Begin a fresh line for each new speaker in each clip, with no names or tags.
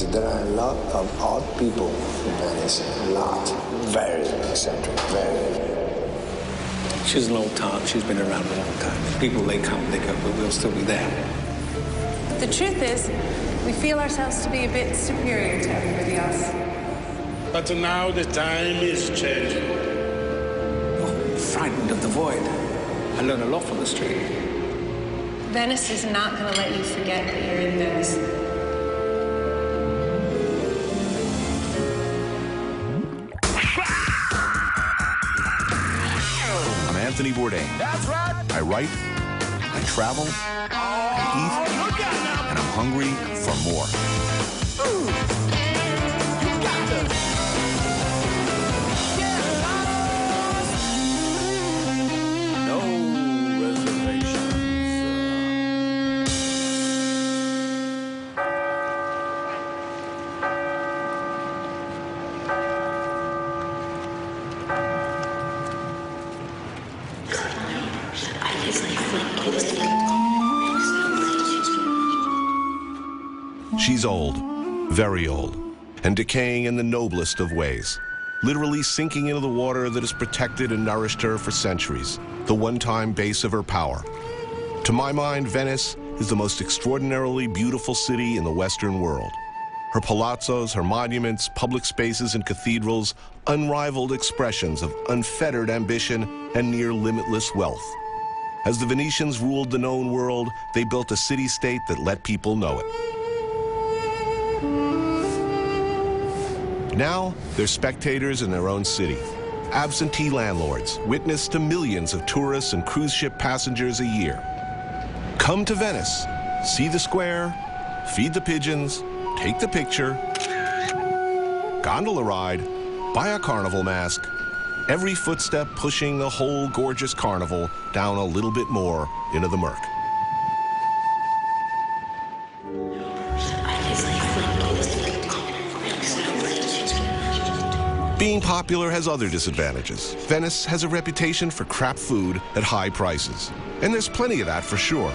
So there are a lot of odd people in Venice, a lot. Very eccentric, very.
She's an old tart. She's been around a long time. People, they come, they go, but we'll still be there.
The truth is, we feel ourselves to be a bit superior to everybody else.
But now the time is changing.
Oh, frightened of the void. I learned a lot from the street.
Venice is not going to let you forget that you're in Venice.
I'm Anthony Bourdain. That's right. I write, I travel, I eat, and I'm hungry for more. No reservations. She's old, very old, and decaying in the noblest of ways, literally sinking into the water that has protected and nourished her for centuries, the one-time base of her power. To my mind, Venice is the most extraordinarily beautiful city in the Western world. Her palazzos, her monuments, public spaces, and cathedrals, unrivaled expressions of unfettered ambition and near limitless wealth. As the Venetians ruled the known world, they built a city-state that let people know it. Now, they're spectators in their own city. Absentee landlords, witness to millions of tourists and cruise ship passengers a year. Come to Venice, see the square, feed the pigeons, take the picture, gondola ride, buy a carnival mask, every footstep pushing the whole gorgeous carnival down a little bit more into the murk. Being popular has other disadvantages. Venice has a reputation for crap food at high prices. And there's plenty of that for sure.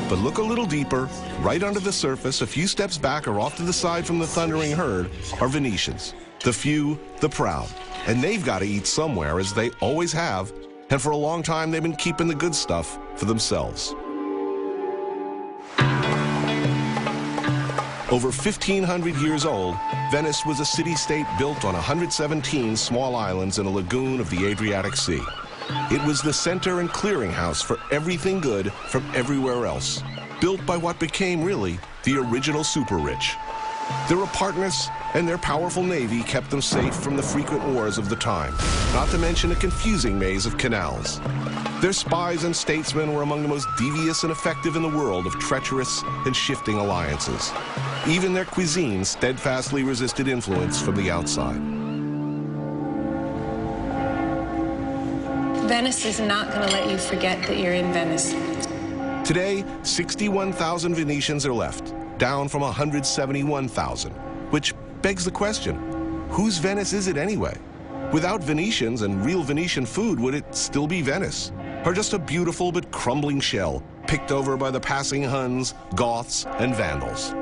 But look a little deeper, right under the surface, a few steps back or off to the side from the thundering herd, are Venetians. The few, the proud. And they've got to eat somewhere, as they always have. And for a long time, they've been keeping the good stuff for themselves. Over 1,500 years old, Venice was a city-state built on 117 small islands in a lagoon of the Adriatic Sea. It was the center and clearinghouse for everything good from everywhere else, built by what became, really, the original super-rich. Their apartness and their powerful navy kept them safe from the frequent wars of the time, not to mention a confusing maze of canals. Their spies and statesmen were among the most devious and effective in the world of treacherous and shifting alliances. Even their cuisine steadfastly resisted influence from the outside.
Venice is not going to let you forget that you're in Venice.
Today, 61,000 Venetians are left, down from 171,000, which begs the question, whose Venice is it anyway? Without Venetians and real Venetian food, would it still be Venice? Or just a beautiful but crumbling shell, picked over by the passing Huns, Goths, and Vandals?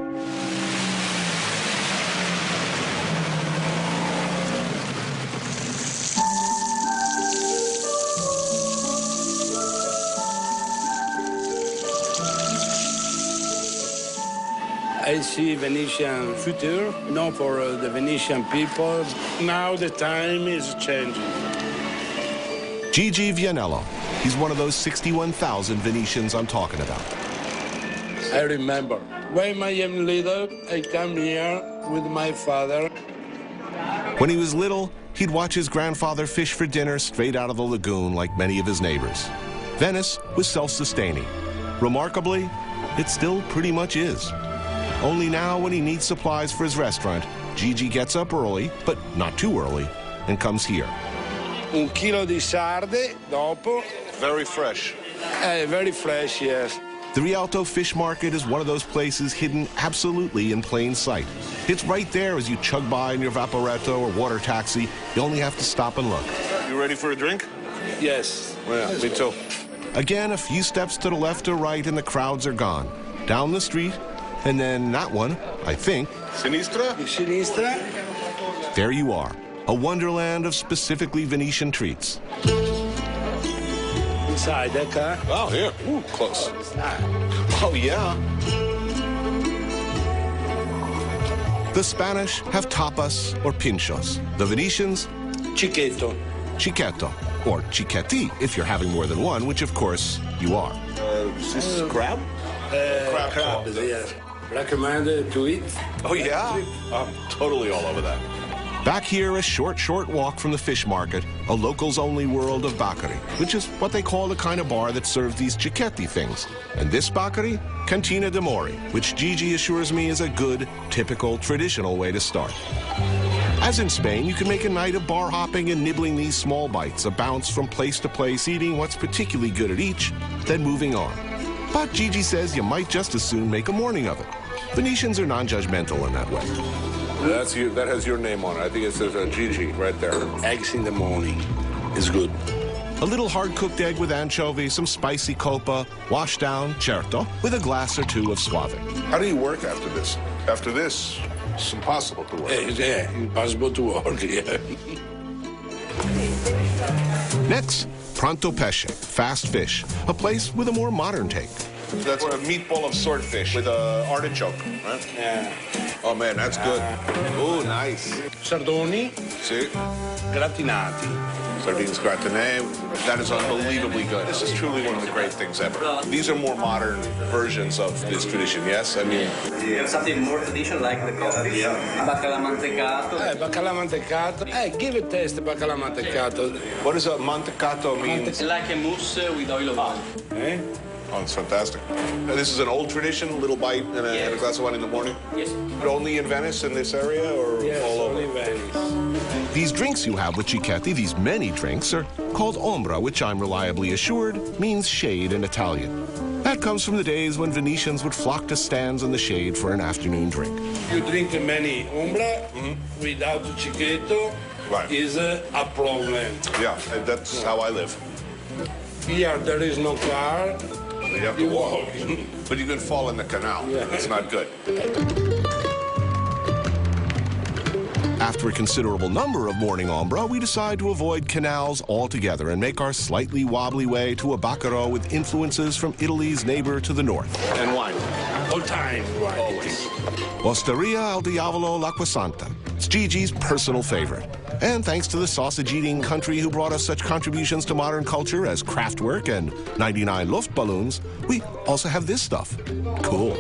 I see Venetian future, not for the Venetian people. Now the time is changing.
Gigi Vianello. He's one of those 61,000 Venetians I'm talking about.
I remember when I am little, I come here with my father.
When he was little, he'd watch his grandfather fish for dinner straight out of the lagoon like many of his neighbors. Venice was self-sustaining. Remarkably, it still pretty much is. Only now, when he needs supplies for his restaurant, Gigi gets up early, but not too early, and comes here.
Un chilo di sarde, dopo.
Very fresh.
Very fresh, yes.
The Rialto Fish Market is one of those places hidden absolutely in plain sight. It's right there as you chug by in your Vaporetto or water taxi. You only have to stop and look.
You ready for a drink?
Yes.
Yeah, me too.
Again, a few steps to the left or right and the crowds are gone. Down the street, and then that one, I think.
Sinistra?
Sinistra.
There you are, a wonderland of specifically Venetian treats.
Inside, okay?
Oh, here. Ooh, close. Oh, yeah.
The Spanish have tapas or pinchos. The Venetians,
Chiquetto.
chiquetto, or chiquetti if you're having more than one, which of course you are.
Is this crab?
Crab, yes. Recommended to eat.
Oh, yeah? I'm totally all over that.
Back here, a short walk from the fish market, a locals-only world of baccari, which is what they call the kind of bar that serves these chiquetti things. And this baccari, Cantina de Mori, which Gigi assures me is a good, typical, traditional way to start. As in Spain, you can make a night of bar hopping and nibbling these small bites, a bounce from place to place, eating what's particularly good at each, then moving on. But Gigi says you might just as soon make a morning of it. Venetians are non-judgmental in that way.
That's you. That has your name on it. I think it says Gigi right there.
Eggs in the morning is good.
A little hard-cooked egg with anchovy, some spicy copa, washed down, certo, with a glass or two of Suave.
How do you work after this? After this, it's impossible to work.
Yeah, impossible to work, yeah.
Next, Pronto Pesce, fast fish, a place with a more modern take.
That's a meatball of swordfish with an artichoke, right?
Yeah.
Oh, man, that's good. Oh, nice.
Sardoni
See?
gratinati.
Sardines gratinée. That is unbelievably good. This is truly one of the great things ever. These are more modern versions of this tradition, yes? I mean...
Something more traditional like the baccalà mantecato.
Baccalà mantecato. Give a taste baccalà mantecato.
What does a mantecato mean?
It's like a mousse with oil of olive.
Eh?
Oh, it's fantastic. This is an old tradition, a little bite and a glass of wine in the morning?
Yes.
But only in Venice, in this area, or
Yes,
all over?
only Venice.
These drinks you have with chiquetti, these many drinks, are called ombra, which I'm reliably assured means shade in Italian. That comes from the days when Venetians would flock to stands in the shade for an afternoon drink.
You drink many ombra without chiquetto
Right.
is a problem.
Yeah, that's how I live.
Here there is no car.
You have to walk. But you can fall in the canal.
Yeah.
It's not good.
After a considerable number of morning ombra, we decide to avoid canals altogether and make our slightly wobbly way to a baccaro with influences from Italy's neighbor to the north.
And wine.
All time. Right.
Always.
Osteria al Diavolo l'Acquasanta. It's Gigi's personal favorite. And thanks to the sausage-eating country who brought us such contributions to modern culture as Kraftwerk and 99 Luftballons, we also have this stuff. Cool.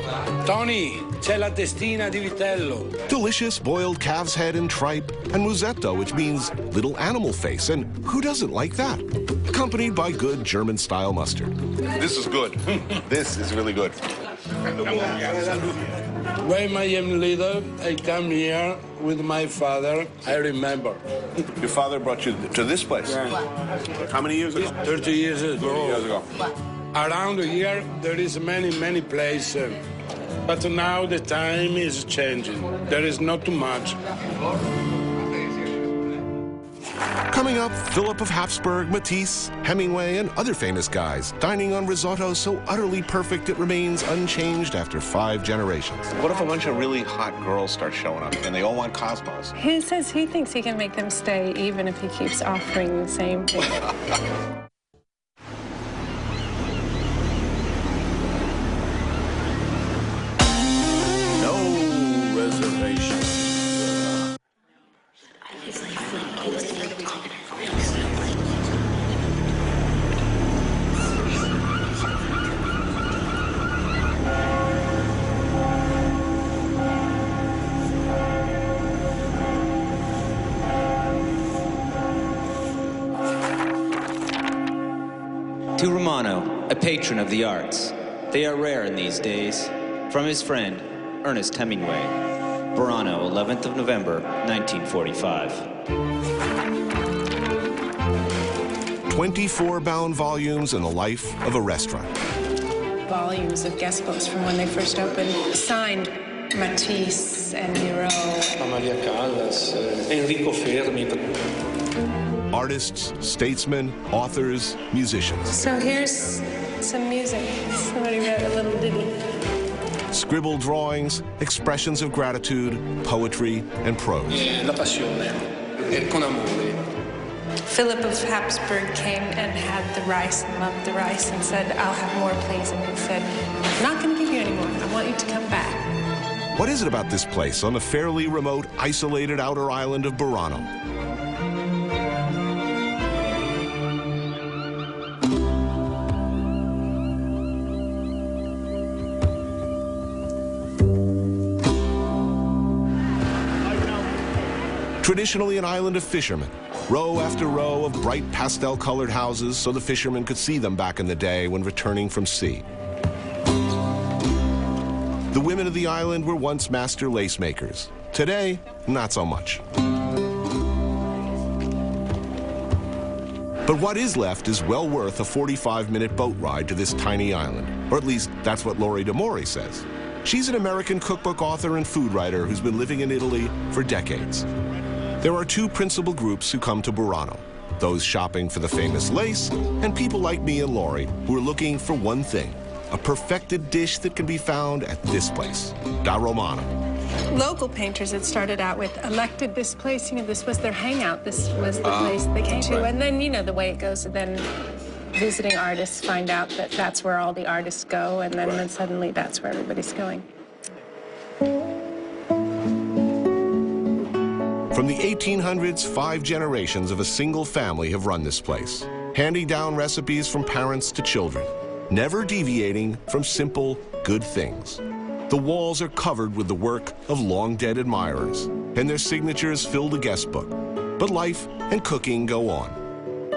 Tony, c'è la testina di vitello.
Delicious boiled calf's head and tripe, and musetto, which means little animal face, and who doesn't like that? Accompanied by good German-style mustard.
This is good. This is really good.
When I am little, I come here with my father. I remember.
Your father brought you to this place? How many years ago?
30 years ago.
30 years ago.
Around here, there is many places. But now the time is changing. There is not too much.
Coming up, Philip of Habsburg, Matisse, Hemingway, and other famous guys dining on risotto so utterly perfect it remains unchanged after 5 generations.
What if a bunch of really hot girls start showing up and they all want Cosmos?
He says he thinks he can make them stay even if he keeps offering the same thing.
No reservation.
To Romano, a patron of the arts. They are rare in these days. From his friend, Ernest Hemingway. Verano, 11th of November, 1945.
24 bound volumes in the life of a restaurant.
Volumes of guest books from when they first opened, signed Matisse and Miro.
Amalia Callas, Enrico Fermi.
Artists, statesmen, authors, musicians.
So here's some music. Somebody wrote a little ditty.
Scribbled drawings, expressions of gratitude, poetry, and prose.
La passione, con amore.
Philip of Habsburg came and had the rice and loved the rice and said, I'll have more, please. And he said, I'm not going to give you any more. I want you to come back.
What is it about this place on the fairly remote, isolated outer island of Burano? Traditionally an island of fishermen, row after row of bright pastel-colored houses so the fishermen could see them back in the day when returning from sea. The women of the island were once master lace makers. Today, not so much. But what is left is well worth a 45-minute boat ride to this tiny island, or at least that's what Lori D'Amore says. She's an American cookbook author and food writer who's been living in Italy for decades. There are two principal groups who come to Burano, those shopping for the famous lace, and people like me and Lori who are looking for one thing, a perfected dish that can be found at this place, Da Romana.
Local painters that started out with elected this place, this was their hangout. This was the place they came to. And then, the way it goes, then visiting artists find out that that's where all the artists go, and then suddenly that's where everybody's going.
From the 1800s, 5 generations of a single family have run this place, handing down recipes from parents to children, never deviating from simple, good things. The walls are covered with the work of long-dead admirers, and their signatures fill the guest book. But life and cooking go on.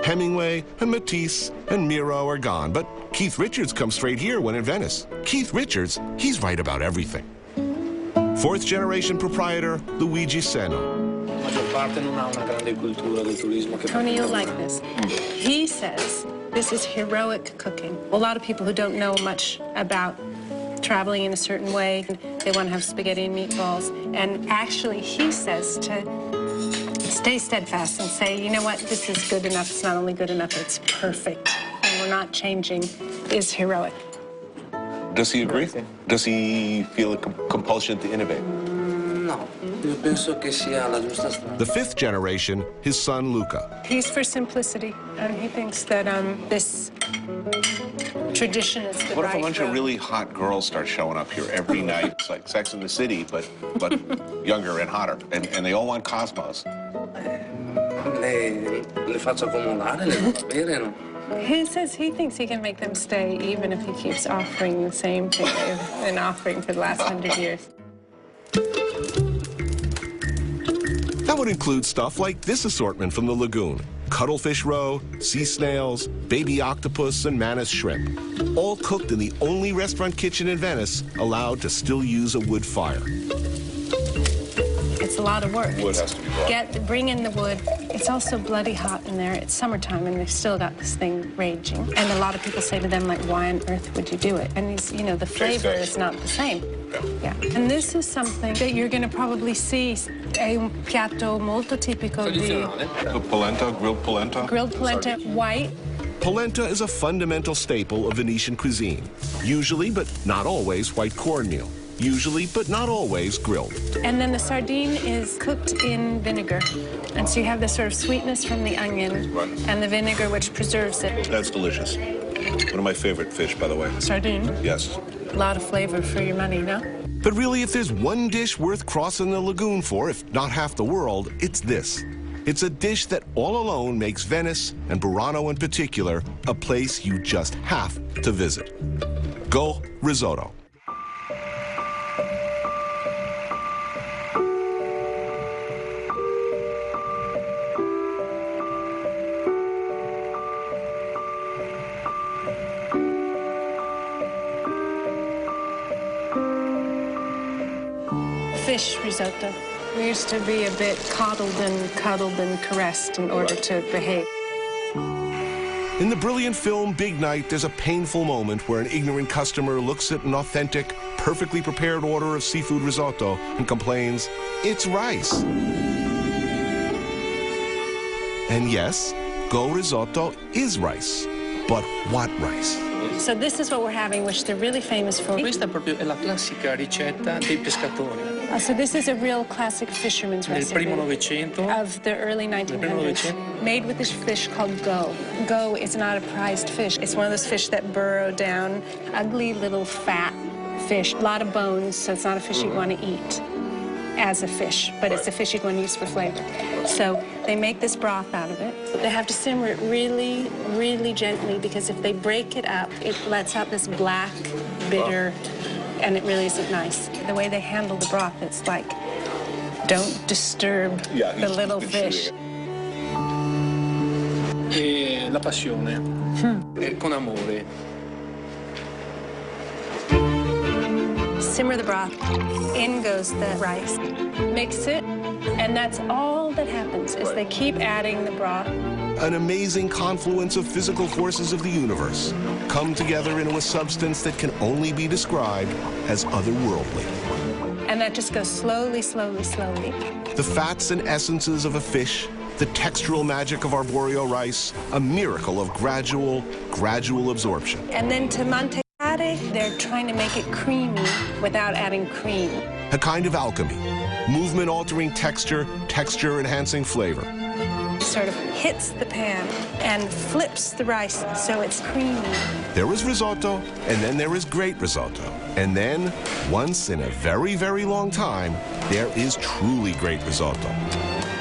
Hemingway and Matisse and Miro are gone, but Keith Richards comes straight here when in Venice. Keith Richards, he's right about everything. 4th-generation proprietor Luigi Seno.
Tony, you'll like this. He says this is heroic cooking. A lot of people who don't know much about traveling in a certain way, they want to have spaghetti and meatballs. And actually, he says to stay steadfast and say, you know what, this is good enough. It's not only good enough, it's perfect. And we're not changing, is heroic.
Does he agree? Does he feel a compulsion to innovate?
No, io penso che sia la giusta strada.
The 5th generation, his son Luca.
He's for simplicity, and he thinks that this tradition is the
What if
right
a bunch
road.
of really hot girls start showing up here every night? It's like Sex in the City, but younger and hotter, and they all want Cosmos.
Le faccio accomodare, le do da bere, no?
He says he thinks he can make them stay even if he keeps offering the same thing they've been offering for the last 100 years.
That would include stuff like this assortment from the lagoon. Cuttlefish roe, sea snails, baby octopus, and manus shrimp. All cooked in the only restaurant kitchen in Venice allowed to still use a wood fire.
It's a lot of work.
Wood has to be brought.
Bring in the wood. It's also bloody hot in there. It's summertime, and they've still got this thing raging. And a lot of people say to them, like, why on earth would you do it? And he's, the flavor is not the same. Yeah. And this is something that you're going to probably see. È un piatto molto tipico di...
The polenta, grilled polenta?
Grilled polenta, white.
Polenta is a fundamental staple of Venetian cuisine. Usually, but not always, white cornmeal. Usually, but not always, grilled.
And then the sardine is cooked in vinegar. And so you have this sort of sweetness from the onion and the vinegar, which preserves it.
That's delicious. One of my favorite fish, by the way.
Sardine?
Yes.
A lot of flavor for your money, no?
But really, if there's one dish worth crossing the lagoon for, if not half the world, it's this. It's a dish that all alone makes Venice, and Burano in particular, a place you just have to visit. Go risotto.
Fish risotto. We used to be a bit coddled and cuddled and caressed in order to behave.
In the brilliant film Big Night, there's a painful moment where an ignorant customer looks at an authentic, perfectly prepared order of seafood risotto and complains, "It's rice." And yes, Go risotto is rice. But what rice?
So this is what we're having, which they're really famous for.
Questa proprio è la classica ricetta dei pescatori.
So this is a real classic fisherman's
Nel
recipe
primo Novecento.
of the early 1900s, made with this fish called go. Go is not a prized fish. It's one of those fish that burrow down, ugly little fat fish, a lot of bones, so it's not a fish you want to eat as a fish, but it's a fish you'd want to use for flavor. So they make this broth out of it. They have to simmer it really, really gently, because if they break it up, it lets out this black, bitter, and it really isn't nice. The way they handle the broth, it's like, don't disturb the little fish.
E la passione, con amore.
Simmer the broth, in goes the rice, mix it, and that's all that happens, is they keep adding the broth.
An amazing confluence of physical forces of the universe come together into a substance that can only be described as otherworldly.
And that just goes slowly, slowly, slowly.
The fats and essences of a fish, the textural magic of arboreal rice, a miracle of gradual absorption.
And then to mantecare, they're trying to make it creamy without adding cream.
A kind of alchemy, movement-altering texture, texture-enhancing flavor.
It sort of hits the pan and flips the rice so it's creamy.
There is risotto, and then there is great risotto. And then, once in a very, very long time, there is truly great risotto.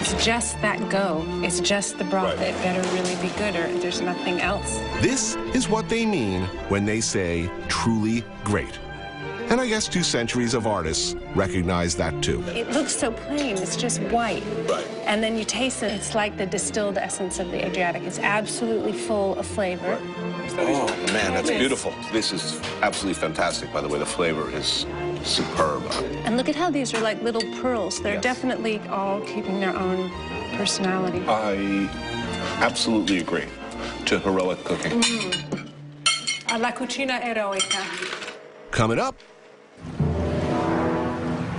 It's just that go. It's just the broth. It better really be good, or there's nothing else.
This is what they mean when they say truly great. And I guess 2 centuries of artists recognize that too.
It looks so plain. It's just white.
Right.
And then you taste it. It's like the distilled essence of the Adriatic. It's absolutely full of flavor.
Oh, man, that's beautiful. This is absolutely fantastic, by the way. The flavor is superb.
And look at how these are like little pearls. They're definitely all keeping their own personality.
I absolutely agree to heroic cooking.
La cucina eroica.
Coming up,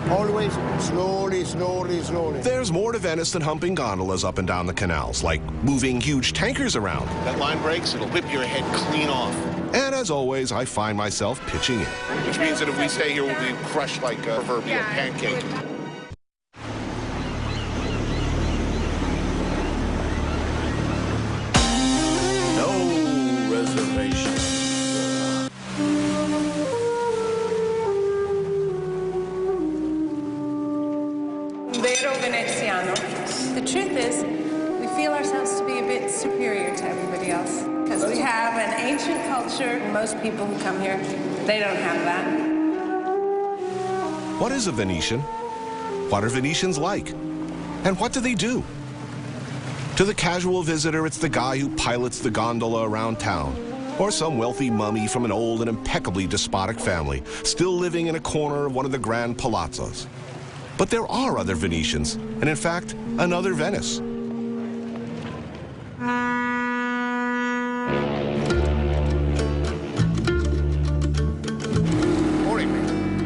Always slowly, slowly, slowly.
there's more to Venice than humping gondolas up and down the canals, like moving huge tankers around.
That line breaks, it'll whip your head clean off.
And as always, I find myself pitching in.
Which means that if we stay here, we'll be crushed like a proverbial pancake. No reservations.
Vero veneziano. The truth is, we feel ourselves to be a bit superior to everybody else, because we have an ancient culture. Most people who come here, they don't have that.
What is a Venetian? What are Venetians like? And what do they do? To the casual visitor, it's the guy who pilots the gondola around town, or some wealthy mummy from an old and impeccably despotic family, still living in a corner of one of the grand palazzos. But there are other Venetians, and in fact, another Venice.
Morning.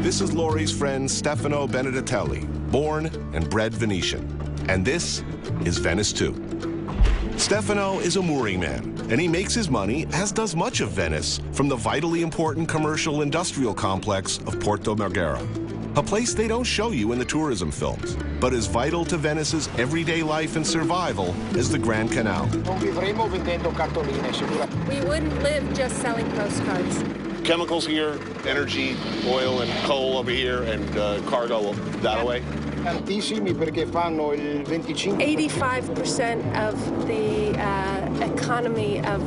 This is Laurie's friend Stefano Benedettelli, born and bred Venetian. And this is Venice 2. Stefano is a mooring man, and he makes his money, as does much of Venice, from the vitally important commercial industrial complex of Porto Marghera. A place they don't show you in the tourism films, but is vital to Venice's everyday life and survival as the Grand Canal.
Non vivremo vendendo cartoline, sicuramente.
We wouldn't live just selling postcards.
Chemicals here, energy, oil and coal over here, and cargo that way.
Tantissimi perché fanno il 25%.
85% of the economy of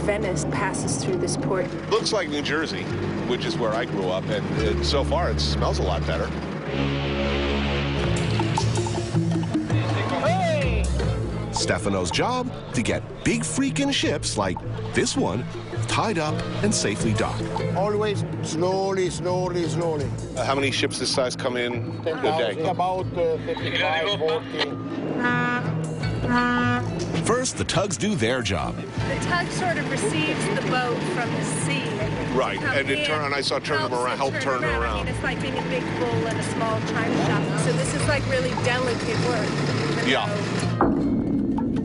Venice passes through this port.
Looks like New Jersey, which is where I grew up, and so far it smells a lot better.
Hey!
Stefano's job? To get big freaking ships like this one tied up and safely docked.
Always slowly, slowly, slowly.
How many ships this size come in a
10,000,
day?
about 35, 40.
First, the tugs do their job.
The tug sort of receives the boat from the sea.
Right,
Come
and it
in,
I saw turn them around, help turn them
I
around.
mean, it's like being a big bull in a small china shop. So this is like really delicate work.
Yeah.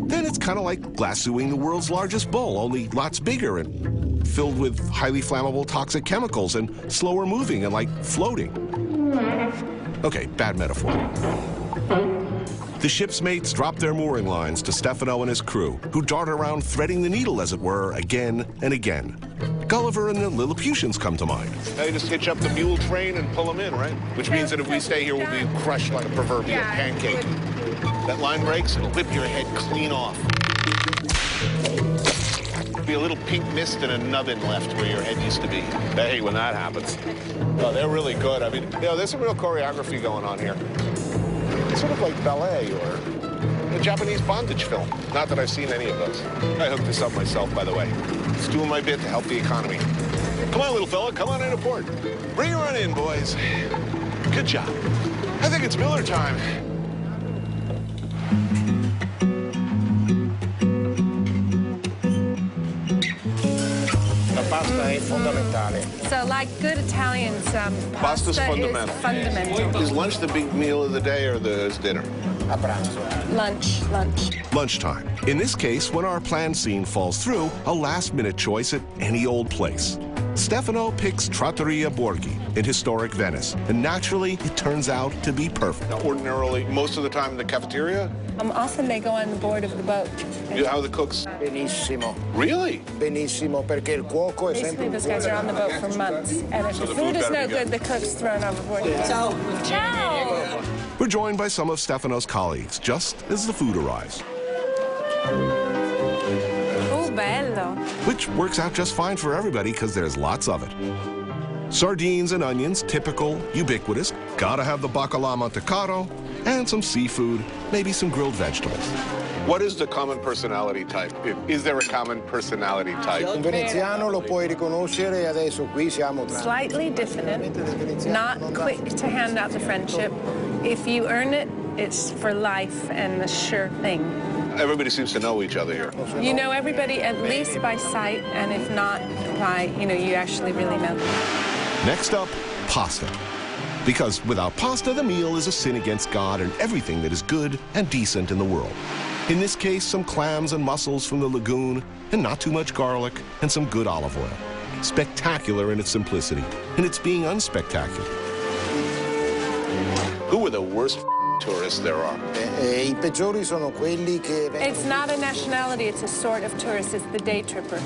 Then And it's kind of like lassoing the world's largest bull, only lots bigger and filled with highly flammable toxic chemicals and slower moving and like floating. Okay, bad metaphor. The ship's mates drop their mooring lines to Stefano and his crew, who dart around threading the needle, as it were, again and again. Gulliver and the Lilliputians come to mind.
They just hitch up the mule train and pull them in, right? Which means that if we stay here, we'll be crushed like a proverbial pancake. That line breaks, it'll whip your head clean off. Be a little pink mist and a nubbin left where your head used to be. I hate when that happens. Oh, they're really good. I mean, you know, there's some real choreography going on here. It's sort of like ballet or a Japanese bondage film. Not that I've seen any of those. I hooked this up myself, by the way. Just doing my bit to help the economy. Come on, little fella, come on in aboard. Bring her on in, boys. Good job. I think it's Miller time.
Pasta è fondamentale.
So, like good Italians, pasta
Pasta's fundamental.
is fundamental.
Is lunch the big meal of the day or is dinner?
A pranzo.
Lunch.
Lunchtime. In this case, when our planned scene falls through, a last-minute choice at any old place. Stefano picks Trattoria Borghi in historic Venice, and naturally, it turns out to be perfect.
Now, ordinarily, most of the time in the cafeteria?
Often they go on the board of the boat.
How are the cooks?
Benissimo.
Really?
Benissimo, perché il cuoco è sempre
Basically, those guys are on the boat for months, and if
So
the
the
food
food
is
better
no
be
good,
good.
the cook's thrown overboard. Ciao!
We're joined by some of Stefano's colleagues, just as the food arrives.
Oh, bello.
Which works out just fine for everybody because there's lots of it. Sardines and onions, typical, ubiquitous. Gotta have the bacalà mantecato, and some seafood, maybe some grilled vegetables.
What is the common personality type? Is there a common personality type?
Un veneziano lo puoi riconoscere, adesso qui siamo tra...
Slightly diffident, not quick to hand out the friendship. If you earn it, it's for life and a sure thing.
Everybody seems to know each other here.
You know everybody at least by sight, and if not by, you actually really know them.
Next up, pasta. Because without pasta, the meal is a sin against God and everything that is good and decent in the world. In this case, some clams and mussels from the lagoon, and not too much garlic, and some good olive oil. Spectacular in its simplicity, and its being unspectacular.
Who are the worst tourists there are?
I peggiori sono quelli che...
It's not a nationality, it's a sort of tourist. It's the day tripper.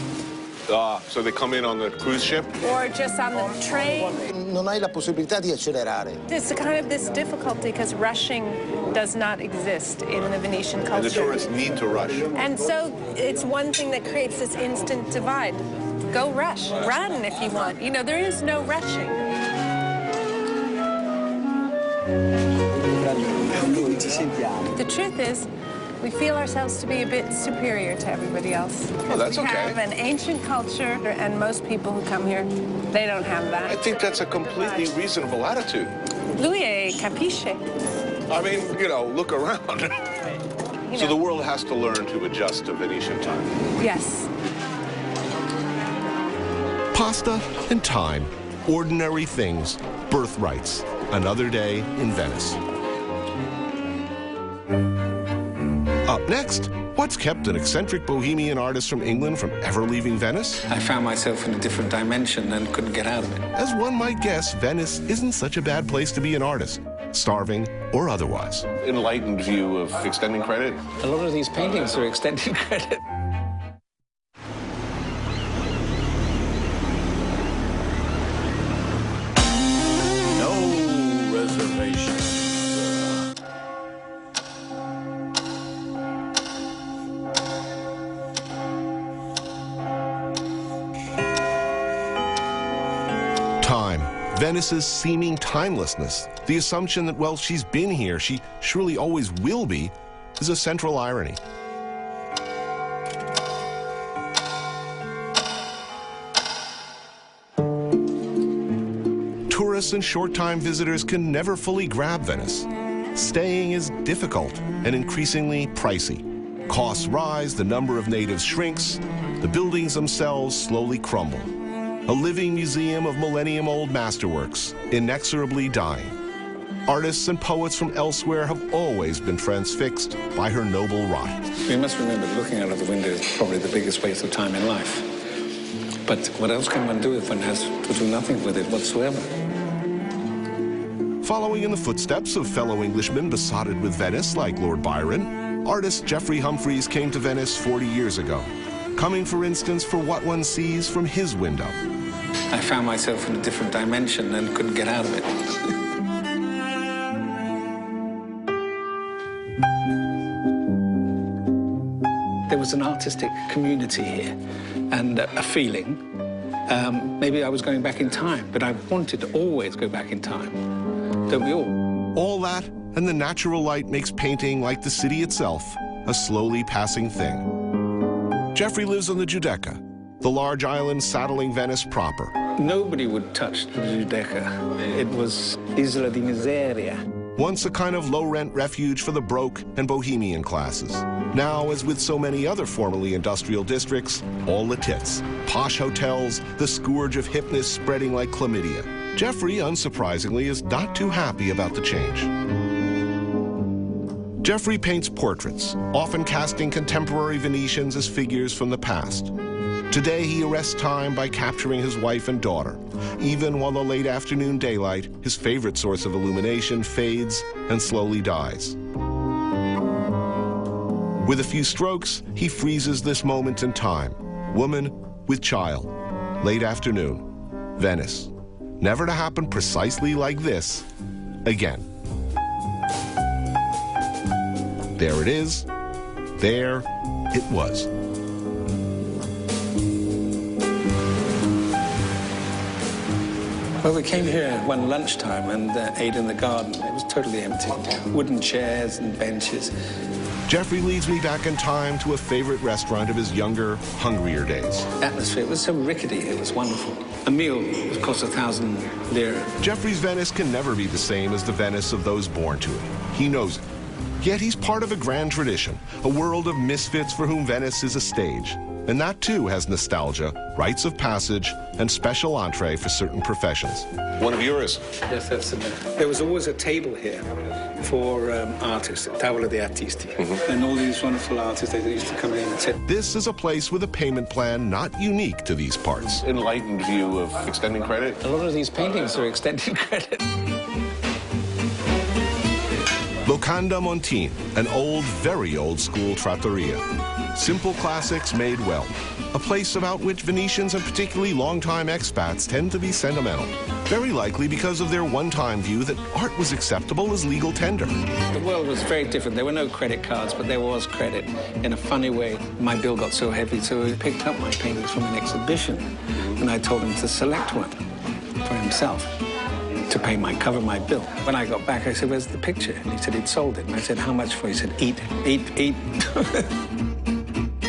So they come in on the cruise ship?
Or just on the train.
Non hai la possibilità di accelerare.
It's kind of this difficulty because rushing does not exist in the Venetian culture.
And the tourists need to rush.
And so it's one thing that creates this instant divide. Go rush, run if you want. There is no rushing. The truth is, we feel ourselves to be a bit superior to everybody else.
Oh, that's
we
okay.
have an ancient culture, and most people who come here, they don't have that.
I think that's a completely reasonable attitude.
Lui capisce.
I mean, look around. So the world has to learn to adjust to Venetian time.
Yes.
Pasta and time, ordinary things, birthrights. Another day in Venice. Up next, what's kept an eccentric bohemian artist from England from ever leaving Venice?
I found myself in a different dimension and couldn't get out of it.
As one might guess, Venice isn't such a bad place to be an artist, starving or otherwise.
Enlightened view of extending credit.
A lot of these paintings are extending credit.
Time, Venice's seeming timelessness, the assumption that, well, she's been here, she surely always will be, is a central irony. Tourists and short-time visitors can never fully grab Venice. Staying is difficult and increasingly pricey. Costs rise, the number of natives shrinks, the buildings themselves slowly crumble. A living museum of millennium-old masterworks, inexorably dying. Artists and poets from elsewhere have always been transfixed by her noble rot.
You must remember, looking out of the window is probably the biggest waste of time in life. But what else can one do if one has to do nothing with it whatsoever?
Following in the footsteps of fellow Englishmen besotted with Venice like Lord Byron, artist Geoffrey Humphreys came to Venice 40 years ago, coming, for instance, for what one sees from his window.
I found myself in a different dimension and couldn't get out of it. There was an artistic community here and a feeling. Maybe I was going back in time, but I wanted to always go back in time. Don't we all?
All that and the natural light makes painting, like the city itself, a slowly passing thing. Geoffrey lives on the Giudecca, the large island saddling Venice proper.
Nobody would touch the Giudecca. It was Isola di Miseria.
Once a kind of low-rent refuge for the broke and bohemian classes. Now, as with so many other formerly industrial districts, all the tits. Posh hotels, the scourge of hipness spreading like chlamydia. Geoffrey, unsurprisingly, is not too happy about the change. Geoffrey paints portraits, often casting contemporary Venetians as figures from the past. Today, he arrests time by capturing his wife and daughter, even while the late afternoon daylight, his favorite source of illumination, fades and slowly dies. With a few strokes, he freezes this moment in time. Woman with child, late afternoon, Venice. Never to happen precisely like this again. There it is. There it was.
Well, we came here one lunchtime and ate in the garden. It was totally empty. Wooden chairs and benches.
Geoffrey leads me back in time to a favorite restaurant of his younger, hungrier days.
Atmosphere was so rickety, it was wonderful. A meal would cost 1,000 lira.
Geoffrey's Venice can never be the same as the Venice of those born to it. He knows it. Yet he's part of a grand tradition, a world of misfits for whom Venice is a stage. And that, too, has nostalgia, rites of passage, and special entree for certain professions.
One of yours.
Yes, that's it. There was always a table here for artists, Tavola degli Artisti. And all these wonderful artists, they used to come in and sit.
This is a place with a payment plan not unique to these parts.
Enlightened view of extending credit.
A lot of these paintings are extended credit.
Locanda Montine, an old, very old-school trattoria. Simple classics made well. A place about which Venetians and particularly longtime expats tend to be sentimental. Very likely because of their one-time view that art was acceptable as legal tender.
The world was very different. There were no credit cards, but there was credit. In a funny way, my bill got so heavy, so he picked up my paintings from an exhibition, and I told him to select one for himself to cover my bill. When I got back, I said, "Where's the picture?" And he said he'd sold it. And I said, "How much for?" He said, "Eat."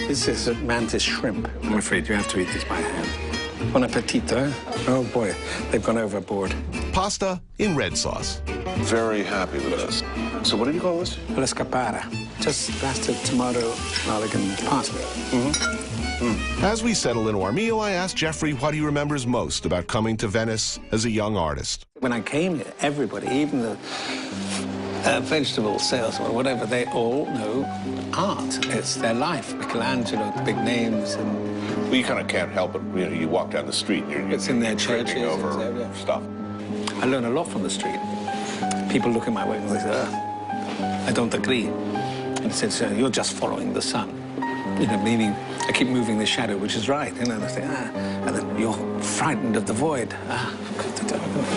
This is a mantis shrimp. I'm afraid you have to eat this by hand. Bon appetito. Oh, boy, they've gone overboard.
Pasta in red sauce.
Very happy with this. So what did you call this?
L'escapara. Just pasta, tomato, garlic, and parsley.
As we settle into our meal, I asked Geoffrey what he remembers most about coming to Venice as a young artist.
When I came here, everybody, even the vegetable salesman or whatever, they all know art. It's their life. Michelangelo, the big names. And
Well, you kind of can't help it. You know, you walk down the street,
it's in their churches.
tripping over
It's there, yeah.
stuff.
I learn a lot from the street. People look at my way and they say, I don't agree. And he says, you're just following the sun. You know, meaning I keep moving the shadow, which is right. You know, and I say, and then you're frightened of the void.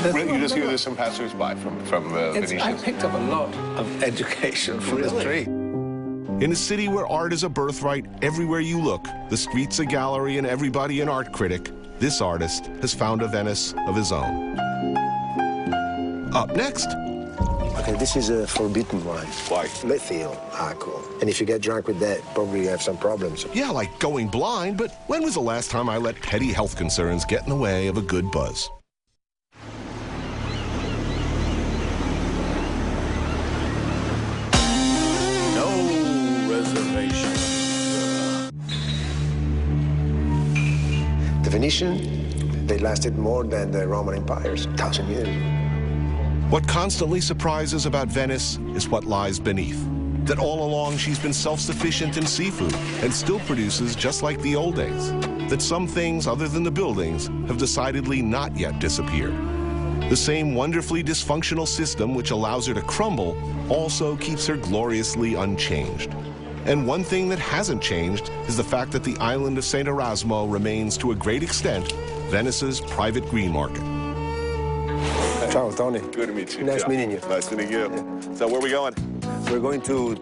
You just hear this from passers-by, from Venetians?
I picked up a lot of education from the street.
In a city where art is a birthright, everywhere you look, the street's a gallery and everybody an art critic, this artist has found a Venice of his own. Up next.
Okay, this is a forbidden wine.
Why?
Lithium alcohol. And if you get drunk with that, probably you have some problems.
Yeah, like going blind, but when was the last time I let petty health concerns get in the way of a good buzz?
No reservations.
The Venetian, they lasted more than the Roman empires, 1,000 years.
What constantly surprises about Venice is what lies beneath. That all along she's been self-sufficient in seafood and still produces just like the old days. That some things other than the buildings have decidedly not yet disappeared. The same wonderfully dysfunctional system which allows her to crumble also keeps her gloriously unchanged. And one thing that hasn't changed is the fact that the island of St. Erasmo remains to a great extent Venice's private green market.
Ciao, Tony.
Good to meet you.
Nice meeting you.
Nice meeting you. Yeah. So where are we going?
We're going to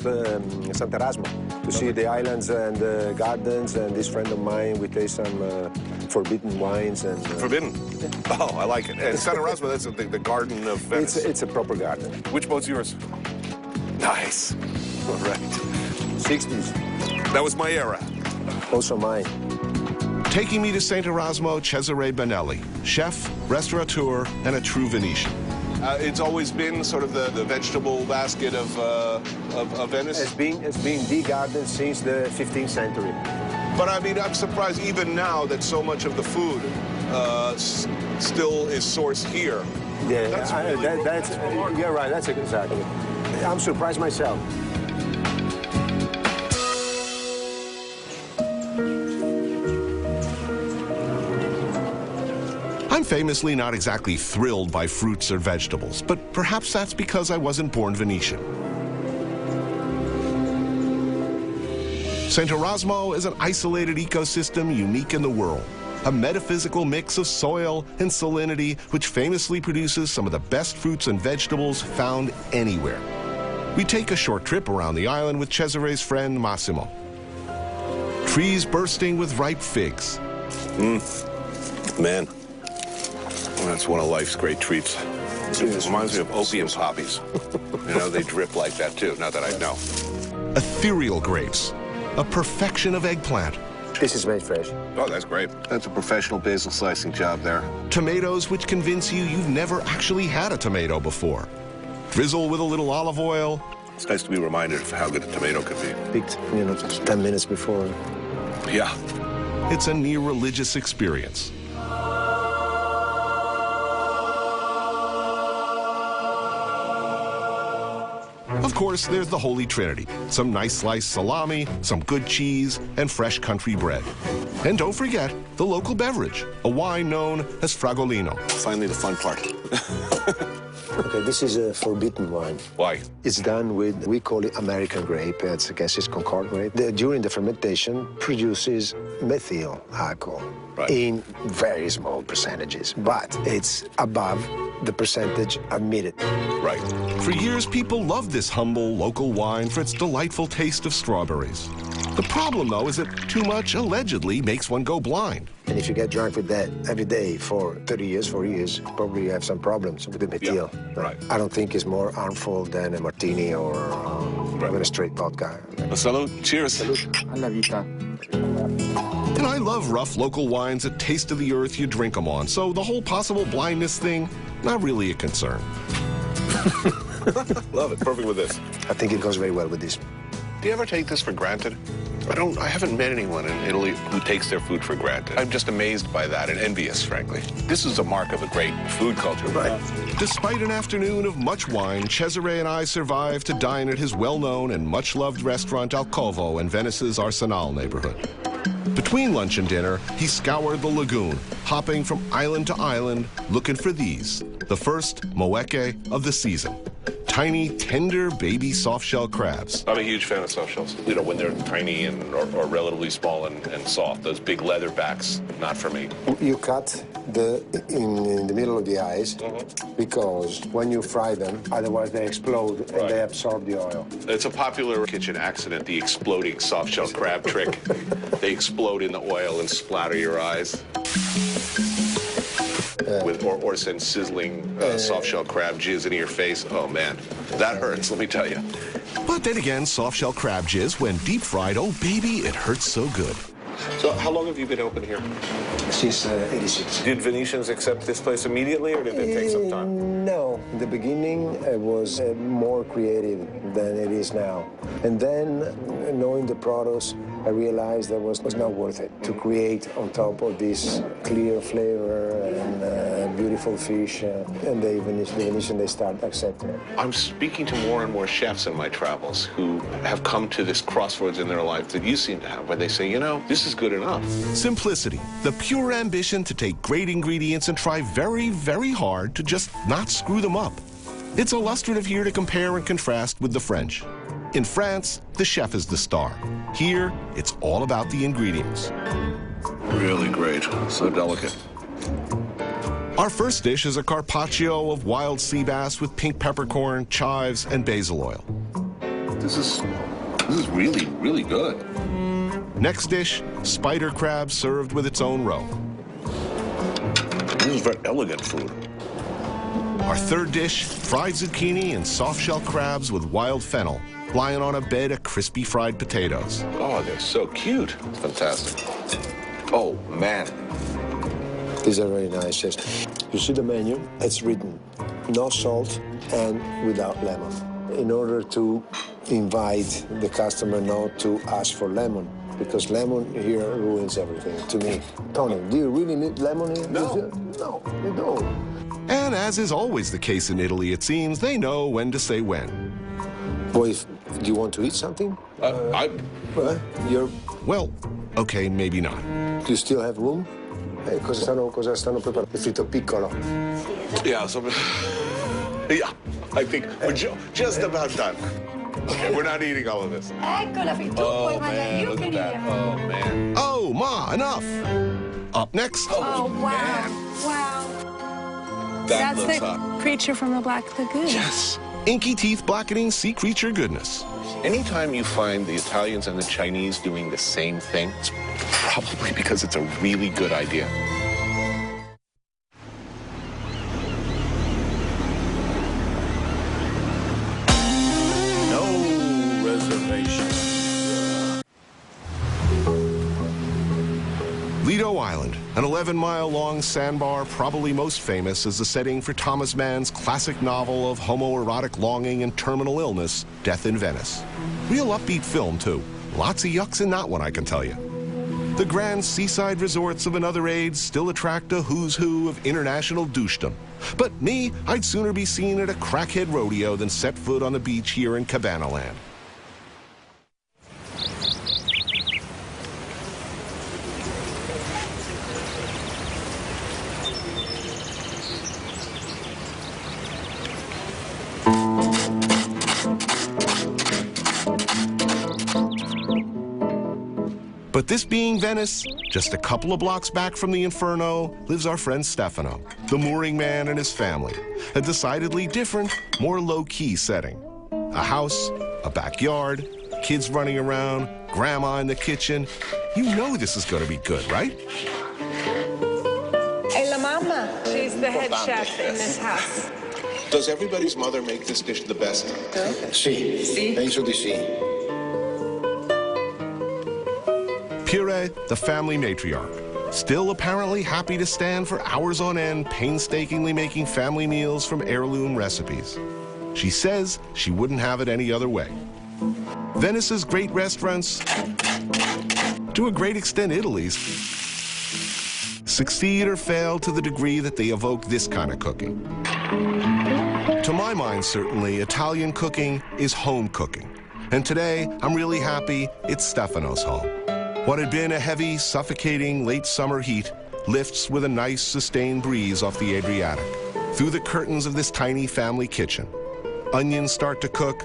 St. Erasmo to see the islands and the gardens, and this friend of mine, we taste some forbidden wines. And
Forbidden? Yeah. Oh, I like it. And St. Erasmo, that's the garden of Venice.
It's a proper garden.
Which boat's yours? Nice. All right.
60s.
That was my era.
Also mine.
Taking me to St. Erasmo, Cesare Bonelli, chef, restaurateur, and a true Venetian.
It's always been sort of the vegetable basket of Venice?
It's been the garden since the 15th century.
But I mean, I'm surprised even now that so much of the food still is sourced here.
Yeah,
that's really
you're right, that's exactly. I'm surprised myself.
I'm famously not exactly thrilled by fruits or vegetables, but perhaps that's because I wasn't born Venetian. St. Erasmo is an isolated ecosystem unique in the world, a metaphysical mix of soil and salinity which famously produces some of the best fruits and vegetables found anywhere. We take a short trip around the island with Cesare's friend Massimo. Trees bursting with ripe figs.
Man. That's one of life's great treats. It reminds me of opium poppies. You know, they drip like that, too, not that I know.
Ethereal grapes, a perfection of eggplant.
This is made fresh.
Oh, that's great. That's a professional basil slicing job there.
Tomatoes which convince you you've never actually had a tomato before. Drizzle with a little olive oil.
It's nice to be reminded of how good a tomato could be.
Picked, 10 minutes before.
Yeah.
It's a near religious experience. Of course, there's the Holy Trinity. Some nice sliced salami, some good cheese, and fresh country bread. And don't forget the local beverage, a wine known as Fragolino.
Finally, the fun part.
Okay, this is a forbidden wine.
Why?
It's done with, we call it American grape. I guess it's Concord grape. During the fermentation, produces methyl alcohol in very small percentages, but it's above the percentage admitted.
Right.
For years, people loved this humble local wine for its delightful taste of strawberries. The problem, though, is that too much allegedly makes one go blind.
And if you get drunk with that every day for 30 years, 40 years, probably you have some problems with the methyl.
Yeah, right.
I don't think it's more harmful than a martini or even a straight vodka.
Salud. Cheers.
Salud. Alla vita.
And I love rough local wines that taste of the earth you drink them on, so the whole possible blindness thing, not really a concern.
Love it. Perfect with this.
I think it goes very well with this.
Do you ever take this for granted? I haven't met anyone in Italy who takes their food for granted. I'm just amazed by that and envious, frankly. This is a mark of a great food culture.
Right.
Despite an afternoon of much wine, Cesare and I survived to dine at his well-known and much-loved restaurant Al Covo in Venice's Arsenal neighborhood. Between lunch and dinner, he scoured the lagoon, hopping from island to island, looking for these, the first moeke of the season. Tiny, tender, baby soft-shell crabs.
I'm a huge fan of soft shells. You know, when they're tiny and or relatively small and soft. Those big leatherbacks, not for me.
You cut in the middle of the eyes because when you fry them, otherwise they explode and they absorb the oil.
It's a popular kitchen accident, the exploding soft-shell crab trick. They explode in the oil and splatter your eyes. Or send sizzling soft-shell crab jizz into your face. Oh, man, that hurts, let me tell you.
But then again, soft-shell crab jizz, when deep-fried, oh, baby, it hurts so good.
So how long have you been open here?
Since 86.
Did Venetians accept this place immediately, or did it take some time?
No. In the beginning, it was more creative than it is now. And then, knowing the products, I realized that was not worth it to create on top of this clear flavor and beautiful fish. And the Venetian, they start accepting it.
I'm speaking to more and more chefs in my travels who have come to this crossroads in their life that you seem to have, where they say, you know, this is good enough.
Simplicity, the pure ambition to take great ingredients and try very, very hard to just not screw them up. It's illustrative here to compare and contrast with the French. In France, the chef is the star. Here, it's all about the ingredients.
Really great. So delicate.
Our first dish is a carpaccio of wild sea bass with pink peppercorn, chives, and basil oil.
This is really, really good.
Next dish, spider crab served with its own roe.
This is very elegant food.
Our third dish, fried zucchini and soft-shell crabs with wild fennel, lying on a bed of crispy fried potatoes.
Oh, they're so cute. It's fantastic. Oh, man.
These are very nice, yes. You see the menu, it's written no salt and without lemon, in order to invite the customer not to ask for lemon, because lemon here ruins everything to me. Tony, do you really need lemon here?
No.
No, you don't.
And as is always the case in Italy, it seems, they know when to say when.
Boy, do you want to eat something? You're...
Well, okay, maybe not.
Do you still have room? Cosa stanno preparando? Il fritto piccolo.
Yeah, yeah, I think we're just about done. Okay, we're not eating all of this. Oh, man, look at that. Oh, man.
Oh, Ma, enough! Up next.
Oh, wow.
Man.
Wow.
That
That's
looks
the
hot.
creature from the Black Lagoon.
Yes.
Inky teeth blackening sea creature goodness.
Anytime you find the Italians and the Chinese doing the same thing, it's probably because it's a really good idea.
No reservation.
Lido Island, an 11-mile-long sandbar probably most famous as the setting for Thomas Mann's classic novel of homoerotic longing and terminal illness, Death in Venice. Real upbeat film, too. Lots of yucks in that one, I can tell you. The grand seaside resorts of another age still attract a who's who of international douchedom. But me, I'd sooner be seen at a crackhead rodeo than set foot on the beach here in Cabana Land. But this being Venice, just a couple of blocks back from the Inferno lives our friend Stefano, the mooring man and his family. A decidedly different, more low-key setting. A house, a backyard, kids running around, grandma in the kitchen. You know this is going to be good, right?
Hey, la mama. She's the head chef in this house.
Does everybody's mother make this dish the best?
Sì, penso di sì.
Pire, the family matriarch, still apparently happy to stand for hours on end painstakingly making family meals from heirloom recipes. She says she wouldn't have it any other way. Venice's great restaurants, to a great extent Italy's, succeed or fail to the degree that they evoke this kind of cooking. To my mind, certainly, Italian cooking is home cooking. And today, I'm really happy it's Stefano's home. What had been a heavy, suffocating late summer heat lifts with a nice, sustained breeze off the Adriatic. Through the curtains of this tiny family kitchen, onions start to cook,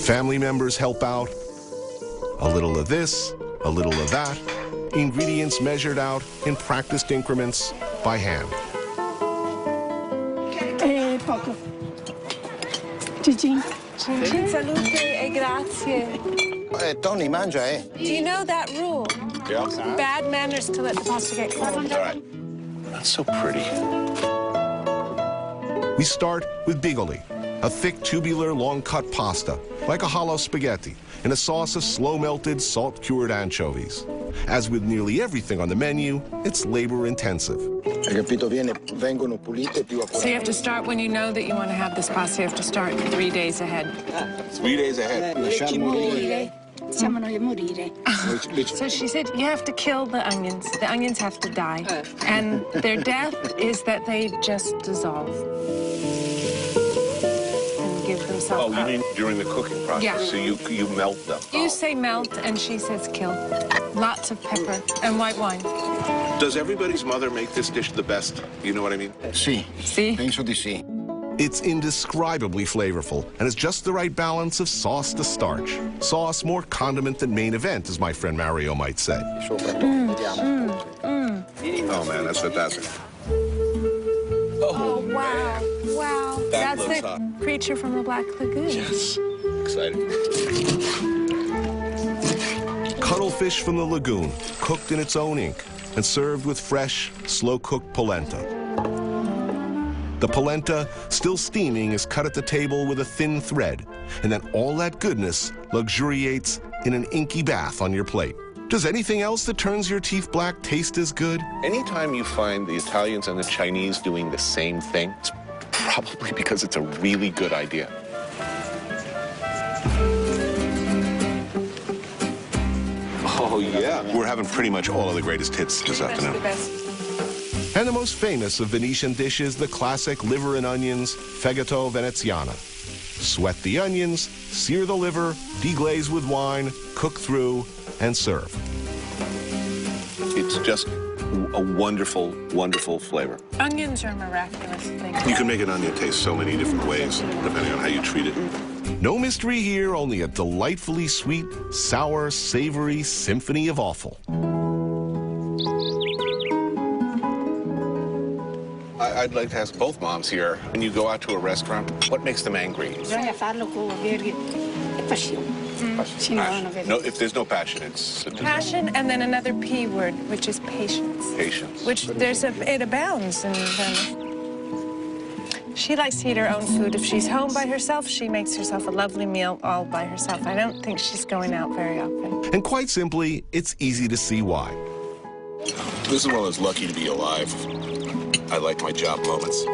family members help out, a little of this, a little of that, ingredients measured out in practiced increments by hand.
Poco. Gigi. Salute e grazie.
Tony, mangia, eh?
Do you know that rule?
Yeah.
Bad manners to let the pasta get cold.
All right. That's so pretty.
We start with bigoli, a thick, tubular, long-cut pasta, like a hollow spaghetti, in a sauce of slow-melted, salt-cured anchovies. As with nearly everything on the menu, it's labor-intensive.
Hai capito? Vengono pulite più a
So you have to start when you know that you want to have this pasta. You have to start 3 days ahead.
3 days ahead.
lasciar morire
Facciamo noi morire.
So she said, you have to kill the onions. The onions have to die. And their death is that they just dissolve. And give themselves
Oh, you
up.
mean during the cooking process?
Yeah.
So you melt them.
You say melt, and she says kill. Lots of pepper and white wine.
Does everybody's mother make this dish the best? You know what I mean?
Sì,
See?
penso di sì.
It's indescribably flavorful and has just the right balance of sauce to starch. Sauce more condiment than main event, as my friend Mario might say.
Oh, man, that's fantastic.
Oh, wow. Wow.
That
That's
looks
the
hot.
creature from the Black Lagoon.
Yes. Exciting.
Cuttlefish from the lagoon, cooked in its own ink and served with fresh, slow-cooked polenta. The polenta, still steaming, is cut at the table with a thin thread, and then all that goodness luxuriates in an inky bath on your plate. Does anything else that turns your teeth black taste as good?
Anytime you find the Italians and the Chinese doing the same thing, it's probably because it's a really good idea. Oh, yeah. We're having pretty much all of the greatest hits this
That's
afternoon.
the best.
And the most famous of Venetian dishes, the classic liver and onions, fegato veneziana. Sweat the onions, sear the liver, deglaze with wine, cook through, and serve.
It's just a wonderful, wonderful flavor.
Onions are a miraculous thing.
You can make an onion taste so many different ways, depending on how you treat it.
No mystery here, only a delightfully sweet, sour, savory symphony of awful.
I'd like to ask both moms here, when you go out to a restaurant, what makes them angry?
Bisogna farlo con avere passione. Sì, no, non vedo.
No, if there's no passion, it's
Passion, and then another P word, which is patience.
patience.
Which it abounds in Venice. She likes to eat her own food. If she's home by herself, she makes herself a lovely meal all by herself. I don't think she's going out very often.
And quite simply, it's easy to see why.
This is one of those lucky to be alive. I like my job moments.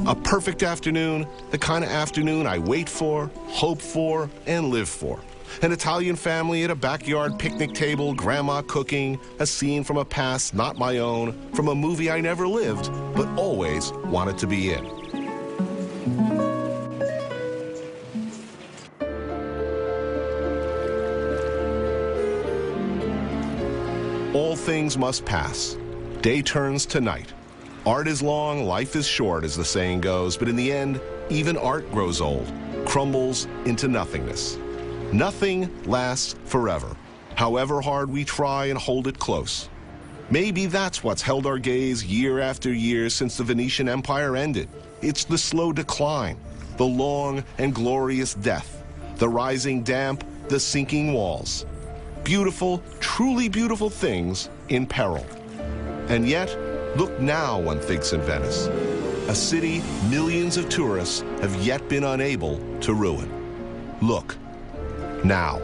A perfect afternoon, the kind of afternoon I wait for, hope for, and live for. An Italian family at a backyard picnic table, grandma cooking, a scene from a past not my own, from a movie I never lived, but always wanted to be in. All things must pass. Day turns to night. Art is long, life is short, as the saying goes, but in the end, even art grows old, crumbles into nothingness. Nothing lasts forever, however hard we try and hold it close. Maybe that's what's held our gaze year after year since the Venetian Empire ended. It's the slow decline, the long and glorious death, the rising damp, the sinking walls. Beautiful, truly beautiful things in peril. And yet, look now, one thinks in Venice, a city millions of tourists have yet been unable to ruin. Look now.